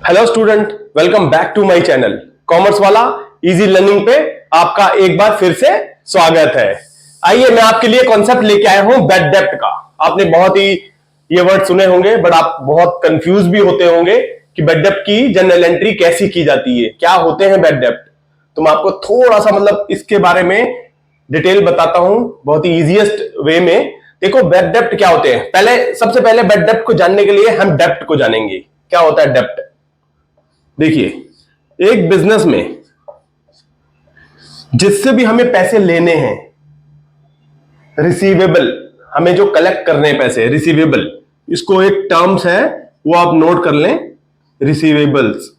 Hello student, welcome back to my channel commerce वाला easy learning पे आपका एक बार फिर से स्वागत है। आइए मैं आपके लिए कॉन्सेप्ट लेके आया हूं बैड डेब्ट का। आपने बहुत ही ये वर्ड सुने होंगे बट आप बहुत कंफ्यूज भी होते होंगे कि बैड डेब्ट की जनरल एंट्री कैसी की जाती है, क्या होते हैं बैड डेब्ट। तो मैं आपको थोड़ा सा इसके बारे में डिटेल बताता हूं बहुत ही इजीएस्ट वे में। देखो बैड डेब्ट क्या होते हैं, सबसे पहले बैड डेब्ट को जानने के लिए हम डेब्ट को जानेंगे। क्या होता है डेब्ट? देखिए, एक बिजनेस में जिससे भी हमें पैसे लेने हैं, रिसीवेबल, हमें जो कलेक्ट करने हैं पैसे, रिसीवेबल, इसको एक टर्म्स है वो आप नोट कर लें, रिसीवेबल्स।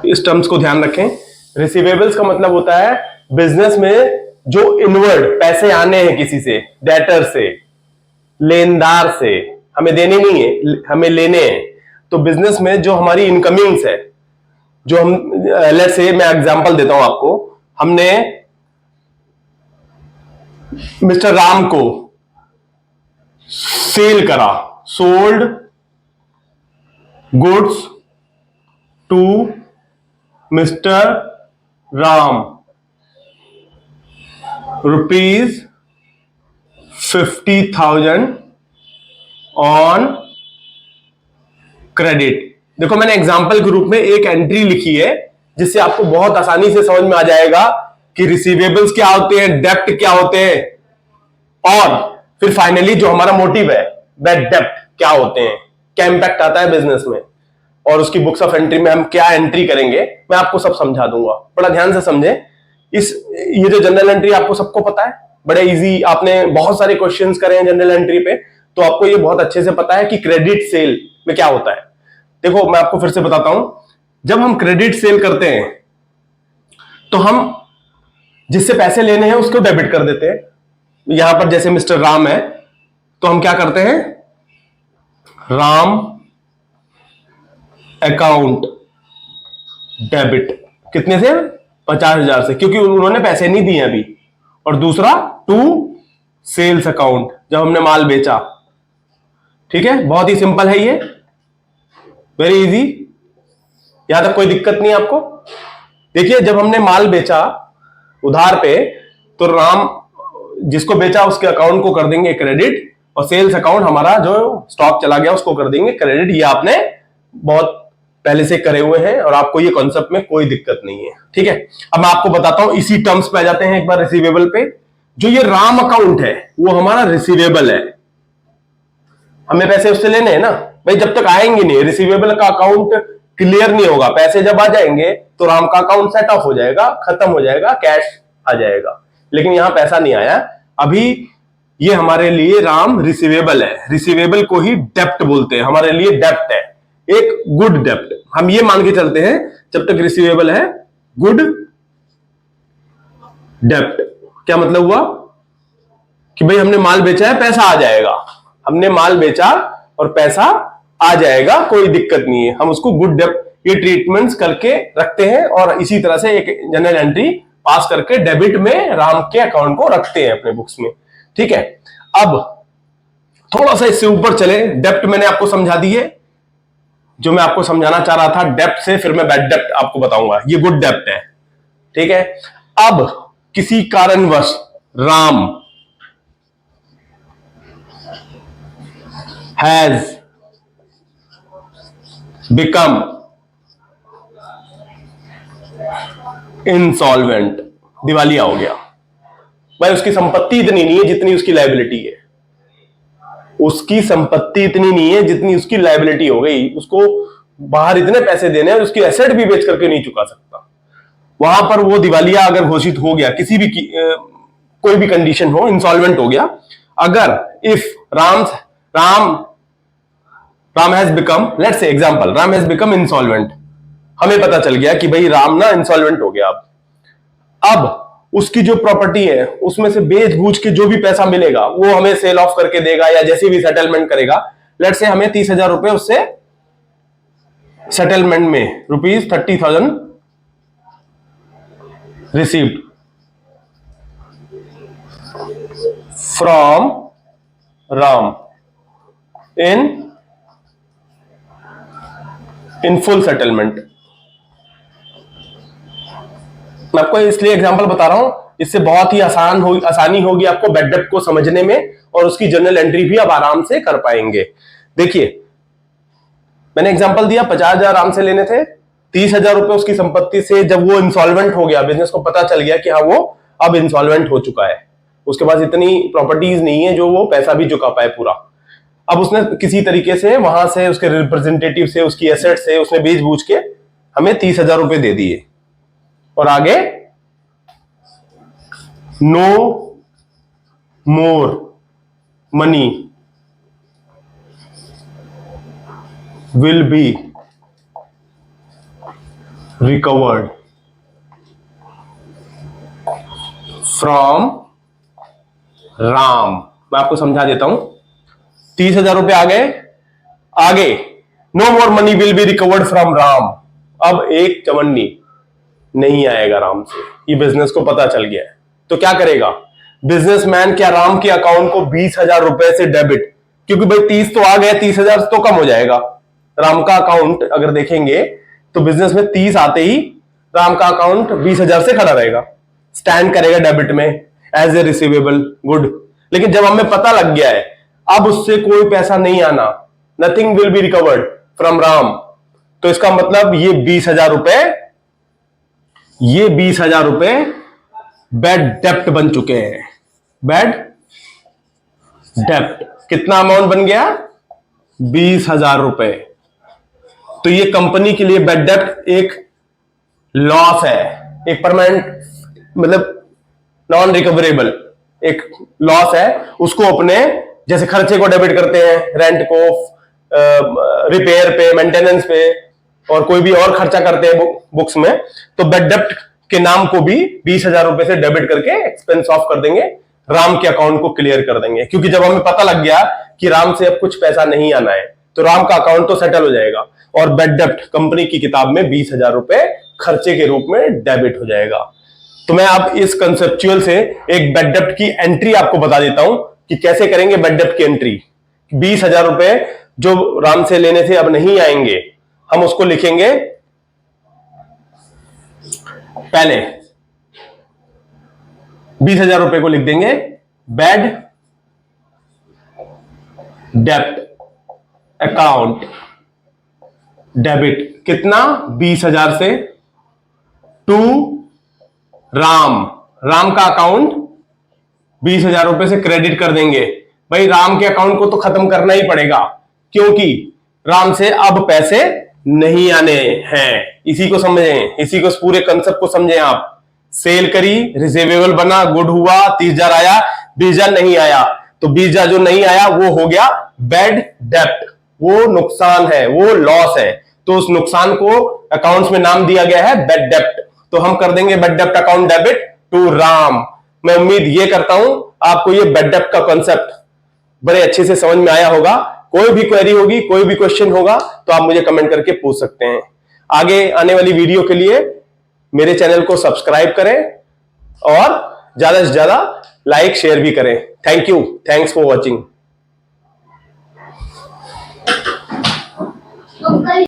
इस टर्म्स को ध्यान रखें। रिसीवेबल्स का मतलब होता है बिजनेस में जो इनवर्ड पैसे आने हैं किसी से, डेटर से, लेनदार से, हमें देने नहीं है, हमें लेने हैं। तो बिजनेस में जो हमारी इनकमिंग्स है, जो हम लेट्स से मैं एग्जांपल देता हूं आपको, हमने मिस्टर राम को सेल करा, sold goods to mister Ram ₹50,000 on credit. देखो मैंने एग्जांपल के रूप में एक एंट्री लिखी है जिससे आपको बहुत आसानी से समझ में आ जाएगा कि रिसीवेबल्स क्या होते हैं, डेप्ट क्या होते हैं, और फिर फाइनली जो हमारा मोटिव है बैड डेप्ट क्या होते हैं, क्या इंपैक्ट आता है बिजनेस में, और उसकी बुक्स ऑफ एंट्री में हम क्या एंट्री करेंगे, मैं आपको सब समझा दूंगा। बड़ा ध्यान से समझे। ये जो जनरल एंट्री आपको सबको पता है, बड़े इजी, आपने बहुत सारे क्वेश्चंस करे हैं जनरल एंट्री पे, तो आपको ये बहुत अच्छे से पता है कि क्रेडिट सेल में क्या होता है। देखो मैं आपको फिर से बताता हूं, जब हम क्रेडिट सेल करते हैं तो हम जिससे पैसे लेने हैं उसको डेबिट कर देते हैं। यहां पर जैसे मिस्टर राम है तो हम क्या करते हैं, राम अकाउंट डेबिट, कितने से? 50,000 से, क्योंकि उन्होंने पैसे नहीं दिए अभी। और दूसरा टू सेल्स अकाउंट, जब हमने माल बेचा। ठीक है, बहुत ही सिंपल है ये, वेरी इजी, यहां तक कोई दिक्कत नहीं आपको। देखिए जब हमने माल बेचा उधार पे, तो राम जिसको बेचा उसके अकाउंट को कर देंगे क्रेडिट, और सेल्स अकाउंट हमारा जो स्टॉक चला गया उसको कर देंगे क्रेडिट। ये आपने बहुत पहले से करे हुए हैं और आपको ये कॉन्सेप्ट में कोई दिक्कत नहीं है। ठीक है, अब मैं आपको बताता हूं, इसी टर्म्स पे आ जाते हैं एक बार रिसीवेबल पे। जो ये राम अकाउंट है वो हमारा रिसीवेबल है, हमें पैसे उससे लेने हैं ना भाई। जब तक आएंगे नहीं, रिसीवेबल का अकाउंट क्लियर नहीं होगा, पैसे जब आ जाएंगे तो राम का अकाउंट सेट ऑफ हो जाएगा, खत्म हो जाएगा, कैश आ जाएगा। लेकिन यहां पैसा नहीं आया अभी, ये हमारे लिए राम रिसीवेबल है। रिसीवेबल को ही डेप्ट बोलते हैं, हमारे लिए डेप्ट है, एक गुड डेप्ट। हम ये मान के चलते हैं जब तक रिसीवेबल है, गुड डेप्ट। क्या मतलब हुआ कि भाई हमने माल बेचा है, पैसा आ जाएगा, हमने माल बेचा और पैसा आ जाएगा, कोई दिक्कत नहीं है, हम उसको गुड डेप्ट ये ट्रीटमेंट्स करके रखते हैं। और इसी तरह से एक जनरल एंट्री पास करके डेबिट में राम के अकाउंट को रखते हैं अपने बुक्स में। ठीक है, अब थोड़ा सा इससे ऊपर चले। डेप्ट मैंने आपको समझा दी है, जो मैं आपको समझाना चाह रहा था डेप्ट से, फिर मैं बैड डेप्ट आपको बताऊंगा। ये गुड डेप्ट है। ठीक है, अब किसी कारणवश राम हैज बिकम इंसॉल्वेंट, दिवालिया हो गया। भाई उसकी संपत्ति इतनी नहीं है जितनी उसकी लायबिलिटी है, उसकी संपत्ति इतनी नहीं है जितनी उसकी लायबिलिटी हो गई। उसको बाहर इतने पैसे देने हैं, उसकी एसेट भी बेच करके नहीं चुका सकता। वहां पर वो दिवालिया अगर घोषित हो गया, किसी भी कोई भी कंडीशन हो, इंसॉल्वेंट हो गया। अगर if Ram Ram has become, let's say example, Ram has become insolvent, हमें पता चल गया कि भाई राम ना इंसॉल्वेंट हो गया। अब उसकी जो प्रॉपर्टी है उसमें से बेच बूझ के जो भी पैसा मिलेगा वो हमें सेल ऑफ करके देगा, या जैसे भी सेटलमेंट करेगा। लेट्स से हमें 30,000 रुपए उससे सेटलमेंट में ₹30,000 received from Ram in in full settlement. मैं आपको इसलिए एग्जांपल बता रहा हूं, इससे बहुत ही आसानी होगी आपको बैड डेब्ट को समझने में, और उसकी जर्नल एंट्री भी आप आराम से कर पाएंगे। देखिए मैंने एग्जांपल दिया, 50,000 आराम से लेने थे, 30,000 रुपए उसकी संपत्ति से जब वो इंसॉल्वेंट हो गया, बिजनेस को पता चल गया कि हाँ वो अब इंसॉल्वेंट हो चुका है, उसके पास इतनी प्रॉपर्टीज नहीं है जो वो पैसा भी चुका पाए पूरा। अब उसने किसी तरीके से वहां से उसके रिप्रेजेंटेटिव से उसकी एसेट से उसने बेच बूझ के हमें 30,000 रुपए दे दिए, और आगे no more money will be recovered from Ram. मैं आपको समझा देता हूं, 30,000 रुपए आ गए, आगे no more money will be recovered from Ram. अब एक चवन्नी नहीं आएगा राम से, ये बिजनेस को पता चल गया है। तो क्या करेगा बिजनेसमैन, क्या राम के अकाउंट को 20,000 रुपए से डेबिट, क्योंकि भाई 30 तो आ गए, 30,000 तो कम हो जाएगा। राम का अकाउंट अगर देखेंगे तो बिजनेस में 30 आते ही राम का अकाउंट 20,000 से खड़ा रहेगा, स्टैंड करेगा डेबिट में एज ए रिसीवेबल गुड। लेकिन जब हमें पता लग गया है अब उससे कोई पैसा नहीं आना, nothing will be recovered from Ram, तो इसका मतलब ये 20,000 रुपए, ये 20,000 रुपए बैड डेप्ट बन चुके हैं। बैड डेप्ट कितना अमाउंट बन गया, 20,000 रुपए। तो ये कंपनी के लिए बैड डेप्ट एक लॉस है, एक परमानेंट, मतलब नॉन रिकवरेबल एक लॉस है। उसको अपने जैसे खर्चे को डेबिट करते हैं, रेंट को, रिपेयर पे, मेंटेनेंस पे, और कोई भी और खर्चा करते हैं बुक्स में, तो बैड डेप्ट के नाम को भी 20,000 रुपए से डेबिट करके एक्सपेंस ऑफ कर देंगे, राम के अकाउंट को क्लियर कर देंगे। क्योंकि जब हमें पता लग गया कि राम से अब कुछ पैसा नहीं आना है, तो राम का अकाउंट तो सेटल हो जाएगा, और बैड डेप्ट कंपनी की किताब में 20,000 रुपए खर्चे के रूप में डेबिट हो जाएगा। तो मैं अब इस कंसेप्चुअल से एक बैड डेप्ट की एंट्री आपको बता देता हूं कि कैसे करेंगे बैड डेप्ट की एंट्री। 20,000 रुपए जो राम से लेने थे अब नहीं आएंगे, हम उसको लिखेंगे, पहले 20,000 रुपए को लिख देंगे बैड डेप्ट अकाउंट डेबिट, कितना, 20,000 से टू राम, राम का अकाउंट 20,000 रुपए से क्रेडिट कर देंगे। भाई राम के अकाउंट को तो खत्म करना ही पड़ेगा, क्योंकि राम से अब पैसे नहीं आने हैं। इसी को समझें, इसी को, पूरे कंसेप्ट को समझें आप। सेल करी, रिसीवेबल बना, गुड हुआ, 30,000 आया, 20,000 नहीं आया, तो 20,000 जो नहीं आया वो हो गया बैड डेप्ट, वो नुकसान है, वो लॉस है। तो उस नुकसान को अकाउंट्स में नाम दिया गया है बैड डेप्ट। तो हम कर देंगे बैड डेप्ट अकाउंट डेबिट टू राम। मैं उम्मीद ये करता हूं आपको ये बैड डेप्ट का कॉन्सेप्ट बड़े अच्छे से समझ में आया होगा। कोई भी क्वेरी होगी, कोई भी क्वेश्चन होगा तो आप मुझे कमेंट करके पूछ सकते हैं। आगे आने वाली वीडियो के लिए मेरे चैनल को सब्सक्राइब करें और ज्यादा से ज्यादा लाइक शेयर भी करें। Thank you, thanks for watching.